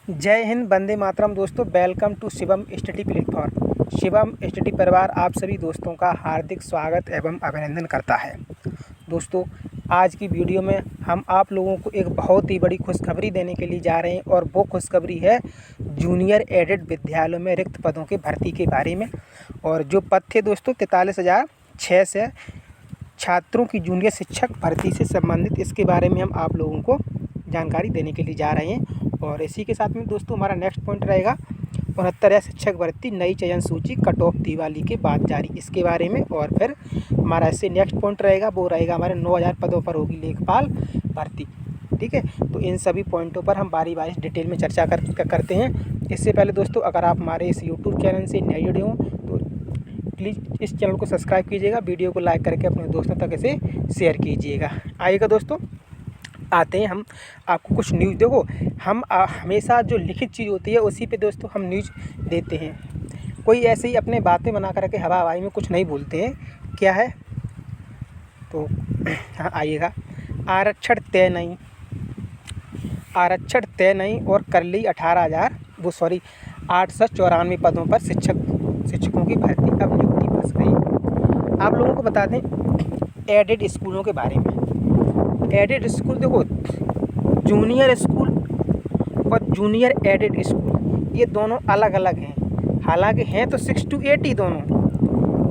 जय हिंद, वंदे मातरम। दोस्तों, welcome to Shivam study platform. Shivam study परिवार आप सभी दोस्तों का हार्दिक स्वागत एवं अभिनंदन करता है। दोस्तों, आज की वीडियो में हम आप लोगों को एक बहुत ही बड़ी खुशखबरी देने के लिए जा रहे हैं और वो खुशखबरी है जूनियर एडेड विद्यालयों में रिक्त पदों की भर्ती के बारे में। और जो पद थे दोस्तों 43,006 से छात्रों की जूनियर शिक्षक भर्ती से संबंधित, इसके बारे में हम आप लोगों को जानकारी देने के लिए जा रहे हैं। और इसी के साथ में दोस्तों हमारा नेक्स्ट पॉइंट रहेगा 69 शिक्षक भर्ती नई चयन सूची कट ऑफ दिवाली के बाद जारी, इसके बारे में। और फिर हमारा इससे नेक्स्ट पॉइंट रहेगा वो रहेगा हमारे 9,000 पदों पर होगी लेखपाल भर्ती। ठीक है, तो इन सभी पॉइंटों पर हम बारी बारी डिटेल में चर्चा करते हैं। इससे पहले दोस्तों, अगर आप हमारे इस यूट्यूब चैनल से नए जुड़े हों तो प्लीज़ इस चैनल को सब्सक्राइब कीजिएगा, वीडियो को लाइक करके अपने दोस्तों तक इसे शेयर कीजिएगा। आइएगा दोस्तों, आते हैं हम आपको कुछ न्यूज़। देखो, हम हमेशा जो लिखित चीज़ होती है उसी पे दोस्तों हम न्यूज़ देते हैं। कोई ऐसे ही अपने बातें बना करके हवा हवाई में कुछ नहीं बोलते हैं। क्या है तो हाँ, आइएगा। आरक्षण तय नहीं और कर ली 894 पदों पर शिक्षकों की भर्ती, अब नियुक्ति फंस गई। आप लोगों को बता दें एडेड स्कूलों के बारे में। एडेड स्कूल, देखो, जूनियर स्कूल और जूनियर एडेड स्कूल ये दोनों अलग अलग हैं। हालांकि हैं तो 6 to 8 ही दोनों,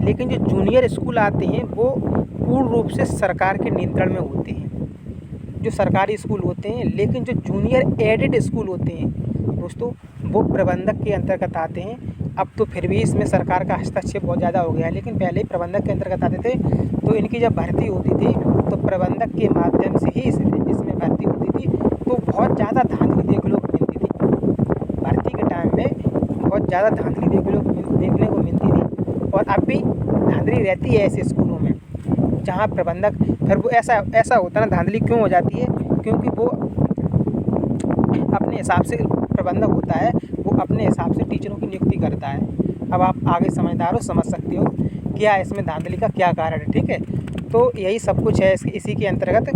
लेकिन जो जूनियर स्कूल आते हैं वो पूर्ण रूप से सरकार के नियंत्रण में होते हैं, जो सरकारी स्कूल होते हैं। लेकिन जो जूनियर एडेड स्कूल होते हैं दोस्तों वो प्रबंधक के अंतर्गत आते हैं। अब तो फिर भी इसमें सरकार का हस्तक्षेप बहुत ज़्यादा हो गया है, लेकिन पहले ही प्रबंधक के अंतर्गत आते थे। तो इनकी जब भर्ती होती थी तो प्रबंधक के माध्यम से ही इसमें भर्ती होती थी। तो बहुत ज़्यादा धांधली देखने को मिलती थी भर्ती के टाइम में, बहुत ज़्यादा धांधली देखने को मिलती थी। और अब भी धांधली रहती है ऐसे स्कूलों में जहाँ प्रबंधक, फिर वो ऐसा होता है ना, धांधली क्यों हो जाती है? क्योंकि वो अपने हिसाब से प्रबंधक होता है, वो अपने हिसाब से टीचरों की नियुक्ति करता है। अब आप आगे समझदार हो, समझ सकते हो क्या इसमें धांधली का क्या कारण है। ठीक है, तो यही सब कुछ है इसी के अंतर्गत।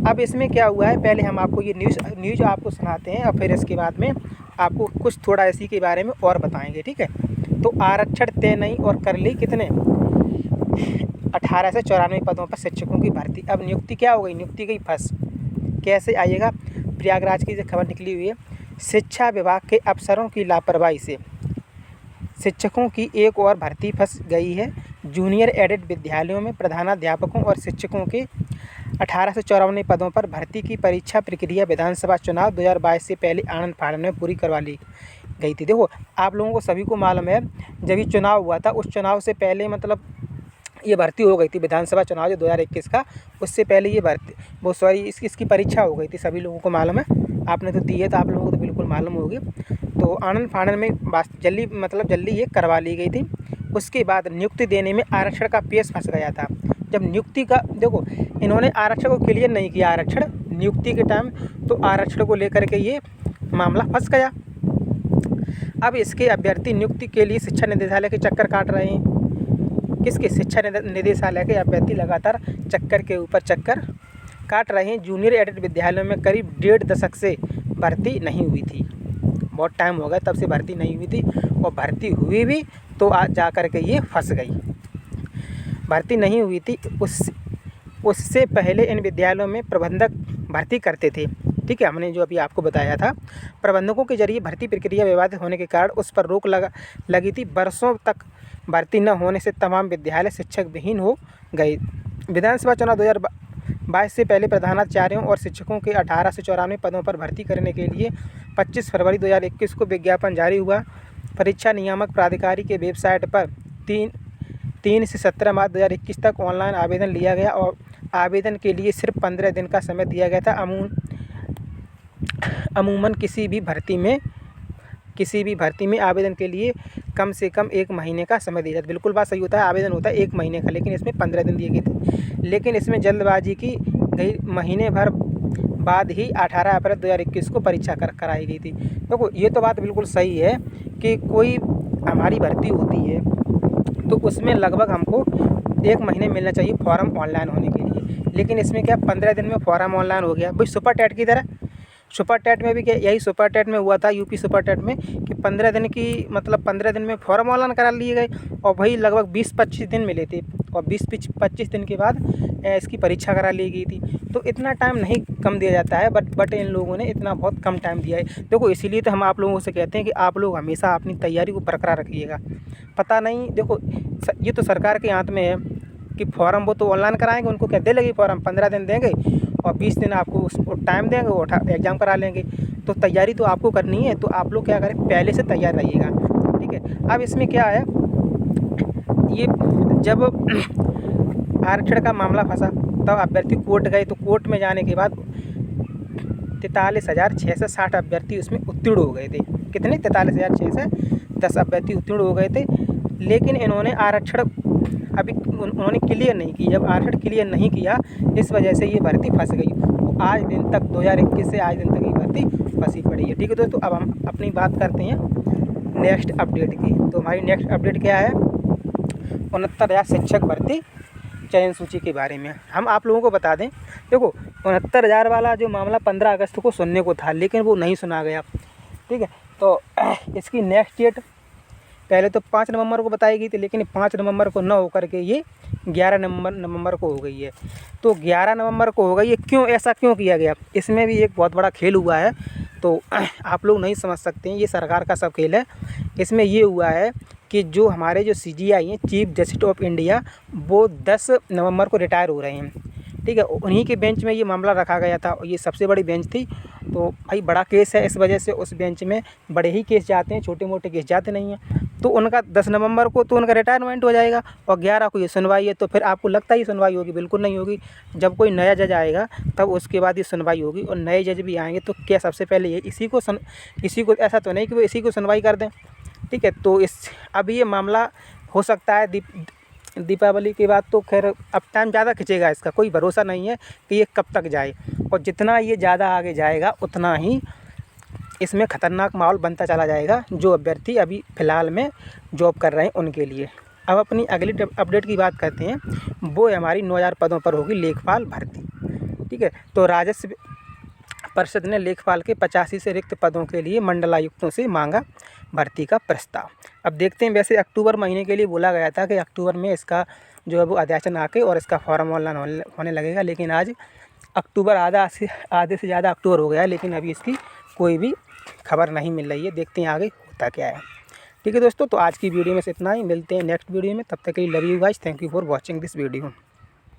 अब इसमें क्या हुआ है, पहले हम आपको ये न्यूज़ आपको सुनाते हैं और फिर इसके बाद में आपको कुछ थोड़ा इसी के बारे में और बताएंगे। ठीक है, तो आरक्षण तय नहीं और कर ली कितने 1894 पदों पर शिक्षकों की भर्ती, अब नियुक्ति क्या हो गई? नियुक्ति गई फंस। कैसे? आइएगा। प्रयागराज की जो खबर निकली हुई है, शिक्षा विभाग के अफसरों की लापरवाही से शिक्षकों की एक और भर्ती फंस गई है। जूनियर एडेड विद्यालयों में प्रधानाध्यापकों और शिक्षकों के 1894 पदों पर भर्ती की परीक्षा प्रक्रिया विधानसभा चुनाव 2022 से पहले आनंद फानन में पूरी करवा ली गई थी। देखो, आप लोगों को सभी को मालूम है, जब ये चुनाव हुआ था उस चुनाव से पहले मतलब ये भर्ती हो गई थी। विधानसभा चुनाव जो 2021 का, उससे पहले ये भर्ती इसकी परीक्षा हो गई थी। सभी लोगों को मालूम है, आपने तो दी है तो आप लोगों को तो बिल्कुल मालूम होगी। तो आनंद फानन में जल्दी ये करवा ली गई थी। उसके बाद नियुक्ति देने में आरक्षण का पेच फंस गया था। जब नियुक्ति का, देखो, इन्होंने आरक्षण को क्लियर नहीं किया, आरक्षण नियुक्ति के टाइम, तो आरक्षण को लेकर के ये मामला फंस गया। अब इसके अभ्यर्थी नियुक्ति के लिए शिक्षा निदेशालय के चक्कर काट रहे हैं। किसके? शिक्षा निदेशालय के अभ्यर्थी लगातार चक्कर के ऊपर चक्कर काट रहे हैं। जूनियर एडेड विद्यालयों में करीब 1.5 दशक से भर्ती नहीं हुई थी। बहुत टाइम हो गया तब से भर्ती नहीं हुई थी, और भर्ती हुई भी तो आज जा कर के ये फंस गई। भर्ती नहीं हुई थी, उससे पहले इन विद्यालयों में प्रबंधक भर्ती करते थे। ठीक है, हमने जो अभी आपको बताया था, प्रबंधकों के जरिए भर्ती प्रक्रिया विवादित होने के कारण उस पर रोक लगी थी। वर्षों तक भर्ती न होने से तमाम विद्यालय शिक्षक विहीन हो गए। विधानसभा चुनाव 2022 से पहले प्रधानाचार्यों और शिक्षकों के 1894 पदों पर भर्ती करने के लिए 25 फरवरी 2021 को विज्ञापन जारी हुआ। परीक्षा नियामक प्राधिकारी के वेबसाइट पर 3 से 17 मार्च 2021 तक ऑनलाइन आवेदन लिया गया और आवेदन के लिए सिर्फ 15 दिन का समय दिया गया था। अमूमन किसी भी भर्ती में आवेदन के लिए कम से कम 1 महीने का समय दिया जाता है। बिल्कुल बात सही होता है, आवेदन होता है 1 महीने का, लेकिन इसमें 15 दिन दिए गए थे। लेकिन इसमें जल्दबाजी की गई, महीने भर बाद ही 18 अप्रैल 2021 को परीक्षा कराई गई थी। देखो, ये तो बात बिल्कुल सही है कि कोई हमारी भर्ती होती है तो उसमें लगभग हमको 1 महीने मिलना चाहिए फॉर्म ऑनलाइन होने के लिए, लेकिन इसमें क्या 15 दिन में फॉर्म ऑनलाइन हो गया। भाई सुपर टेट की तरह सुपर टेट में भी क्या यही सुपर टेट में हुआ था, यूपी सुपर टेट में, कि 15 दिन की मतलब 15 दिन में फॉर्म ऑनलाइन करा लिए गए और वही लगभग 20-25 दिन मिले थे और 20-25 दिन के बाद इसकी परीक्षा करा ली गई थी। तो इतना टाइम नहीं कम दिया जाता है, बट इन लोगों ने इतना बहुत कम टाइम दिया है। देखो इसीलिए तो हम आप लोगों से कहते हैं कि आप लोग हमेशा अपनी तैयारी को बरकरार रखिएगा। पता नहीं, देखो ये तो सरकार के हाथ में है कि फॉर्म वो तो ऑनलाइन कराएंगे, उनको क्या दे लगी फॉर्म, 15 दिन देंगे और 20 दिन आपको उसको टाइम देंगे, वो एग्ज़ाम करा लेंगे। तो तैयारी तो आपको करनी है, तो आप लोग क्या करें, पहले से तैयार रहिएगा, ठीक है। अब इसमें क्या है, ये जब आरक्षण का मामला फंसा तब अभ्यर्थी कोर्ट गए, तो कोर्ट में जाने के बाद 43,660 अभ्यर्थी उसमें उत्तीर्ण हो गए थे। कितने? 43,610 अभ्यर्थी उत्तीर्ण हो गए थे। लेकिन इन्होंने आरक्षण अभी उन्होंने क्लियर नहीं की। जब आरक्षण क्लियर नहीं किया, इस वजह से ये भर्ती फंस गई। तो आज दिन तक 2021 से आज दिन तक ये भर्ती फंसी पड़ी है, ठीक है दोस्तों। अब हम अपनी बात करते हैं नेक्स्ट अपडेट की। तो हमारी नेक्स्ट अपडेट क्या है, 69,000 शिक्षक भर्ती चयन सूची के बारे में हम आप लोगों को बता दें। देखो 69,000 वाला जो मामला 15 अगस्त को सुनने को था, लेकिन वो नहीं सुना गया, ठीक है। तो इसकी नेक्स्ट डेट पहले तो 5 नवंबर को बताई गई थी, लेकिन 5 नवंबर को न होकर के ये 11 नवंबर को हो गई है। तो 11 नवंबर को हो गई है, क्यों ऐसा क्यों किया गया? इसमें भी एक बहुत बड़ा खेल हुआ है, तो आप लोग नहीं समझ सकते हैं, ये सरकार का सब खेल है। इसमें ये हुआ है कि जो हमारे जो CJI हैं, चीफ जस्टिस ऑफ इंडिया, वो 10 नवंबर को रिटायर हो रहे हैं, ठीक है। उन्हीं के बेंच में ये मामला रखा गया था और ये सबसे बड़ी बेंच थी। तो भाई बड़ा केस है, इस वजह से उस बेंच में बड़े ही केस जाते हैं, छोटे मोटे केस जाते नहीं हैं। तो उनका 10 नवंबर को तो उनका रिटायरमेंट हो जाएगा और 11 को ये सुनवाई है। तो फिर आपको लगता ही सुनवाई होगी? बिल्कुल नहीं होगी। जब कोई नया जज आएगा तब उसके बाद ये सुनवाई होगी, और नए जज भी आएंगे तो क्या सबसे पहले ये इसी को ऐसा तो नहीं कि वो इसी को सुनवाई कर दें, ठीक है। तो अब ये मामला हो सकता है दीपावली के बाद, तो खैर अब टाइम ज़्यादा खिंचेगा, इसका कोई भरोसा नहीं है कि ये कब तक जाए। और जितना ये ज़्यादा आगे जाएगा उतना ही इसमें ख़तरनाक माहौल बनता चला जाएगा, जो अभ्यर्थी अभी फ़िलहाल में जॉब कर रहे हैं उनके लिए। अब अपनी अगली अपडेट की बात करते हैं, वो हमारी 9,000 पदों पर होगी लेखपाल भर्ती, ठीक है। तो राजस्व परिषद ने लेखपाल के 85 से रिक्त पदों के लिए मंडलायुक्तों से मांगा भर्ती का प्रस्ताव। अब देखते हैं, वैसे अक्टूबर महीने के लिए बोला गया था कि अक्टूबर में इसका जो है वो अध्याचन आके और इसका फॉर्म ऑनलाइन होने लगेगा, लेकिन आज अक्टूबर आधे से ज़्यादा अक्टूबर हो गया, लेकिन अभी इसकी कोई भी खबर नहीं मिल रही है। देखते हैं आगे होता क्या है, ठीक है दोस्तों। तो आज की वीडियो में से इतना ही, मिलते हैं नेक्स्ट वीडियो में, तब तक के लिए love you guys, thank you for watching this video.